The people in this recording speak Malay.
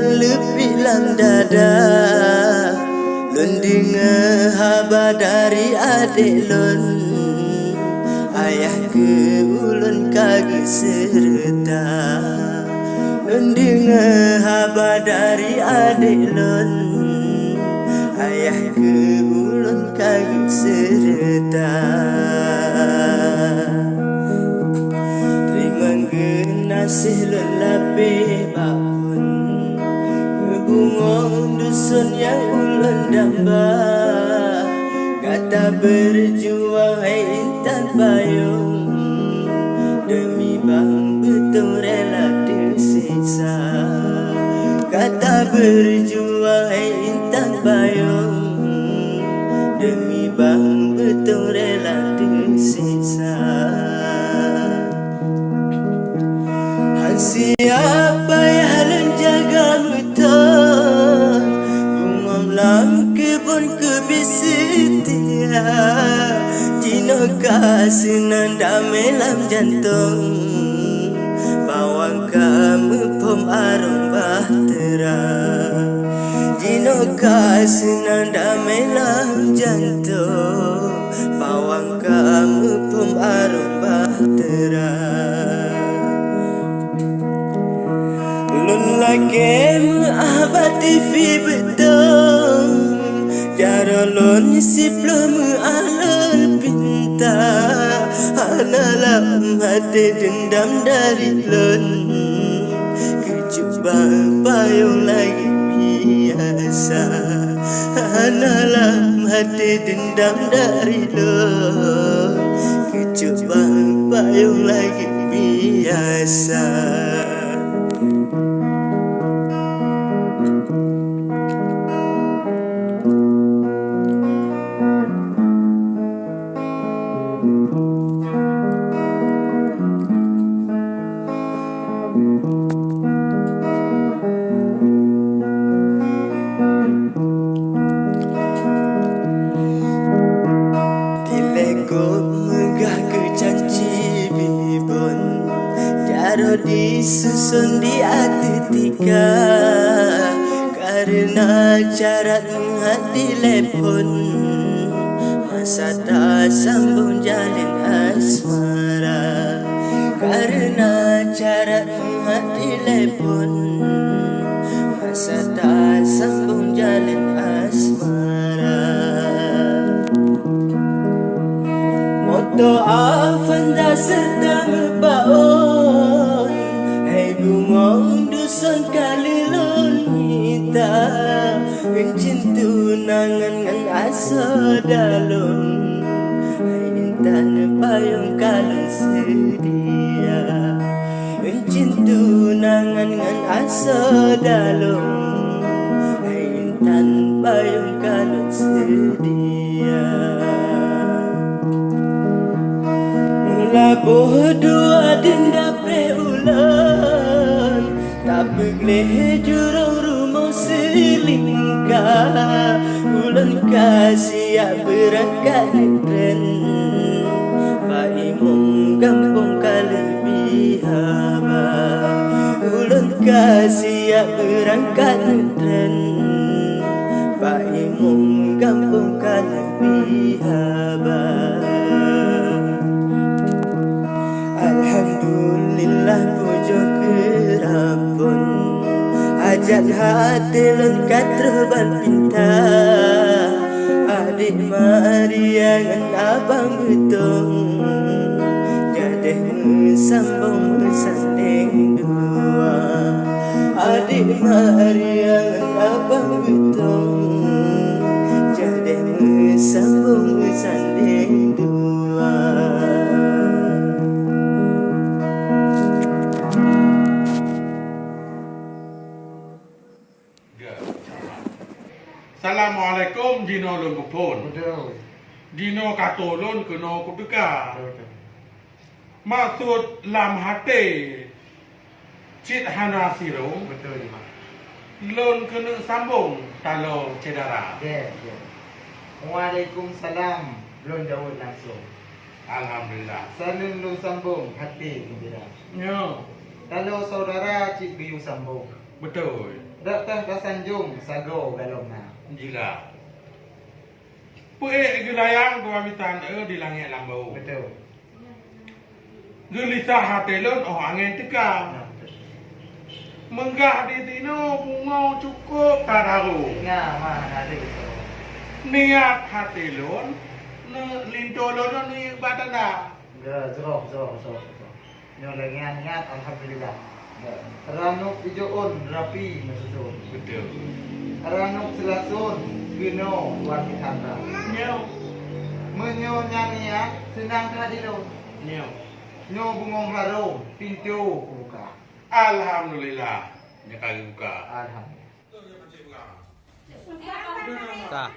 lebih lam dada. Lun dengar khabar dari adik lun, ayah ke ulun kagak serta. Lun dengar khabar dari adik lun, ayah ke ulun kagak serta. Terima kasih lun lapih bakun, bungong dusun yang ulun damba. Kata berjuang hai intan payung, demi bang betul rela tersiksa. Kata berjuang hai intan payung, demi bang betul rela tersiksa. Siapa yang menjaga betul bungom lam kebun kebisetia. Dino kasih nanda melam jantung, bawang kamu pom arum bahtera. Dino kasih nanda melam jantung, bawang kamu pom arum bahtera. Lun lagi abad TV betul, jaro lun siplo alur pinta. Analam hati dendam dari lun, kecuba payung lagi biasa. Analam hati dendam dari lun, kecuba payung lagi biasa. Disusun di atetika karena cara menghati telepon, masa tak sambung jalin asmara. Karena cara menghati telepon, masa tak sambung jalin asmara. Moto afanda sedang baon, bungong dusun kali lun kita, mencintu nangan ngan asa dalun. Intan payung kalun sedia, mencintu nangan ngan asa dalun. Intan payung kalun sedia. Mula bodoh dinda preulan, tak begleh jurang rumah selingkah. Ulan kasih berangkat tren, baimong kampung kalebi haba. Ulan kasih berangkat tren, baimong kampung kalebi haba. Alhamdulillah pujo kerapun, ajat hati lengkap terban pinta. Adik Maria ngan abang betung, jadeh sambung bersanding dua. Adik Maria ngan abang betung, jadeh sambung bersanding dua. Assalamualaikum Dino lun bupun. Dino kato lun kena kudeka. Maksud lam hati cit hana siro. Betul mak. Lun kena sambung kalau cedera. Ya. Waalaikumsalam. Lun Daud langsung. Alhamdulillah. Saling lu sambung hati gembira. Ya. Kalau saudara cik biu sambung. Betul. Datang ke Sanjung, Sago, Galomna. Jila. Puek gelayang pamitan di langit lambau. Betul. Gelisah hati lon angin tegang. Menggah di tino bunga cukup tararu. Nah, mana ada itu. Niat hati lon linto lon ni badana. Zero. Nyo lagi niat alhamdulillah. Ranuk ijoon rapi masusun. Betul. Ranuk selasun gino wan kitanda. Nyau. Menyo niat senang hadiron. Nyau. Nyo bungong harum pintu buka. Alhamdulillah. Nyakal buka. Alhamdulillah. Tak.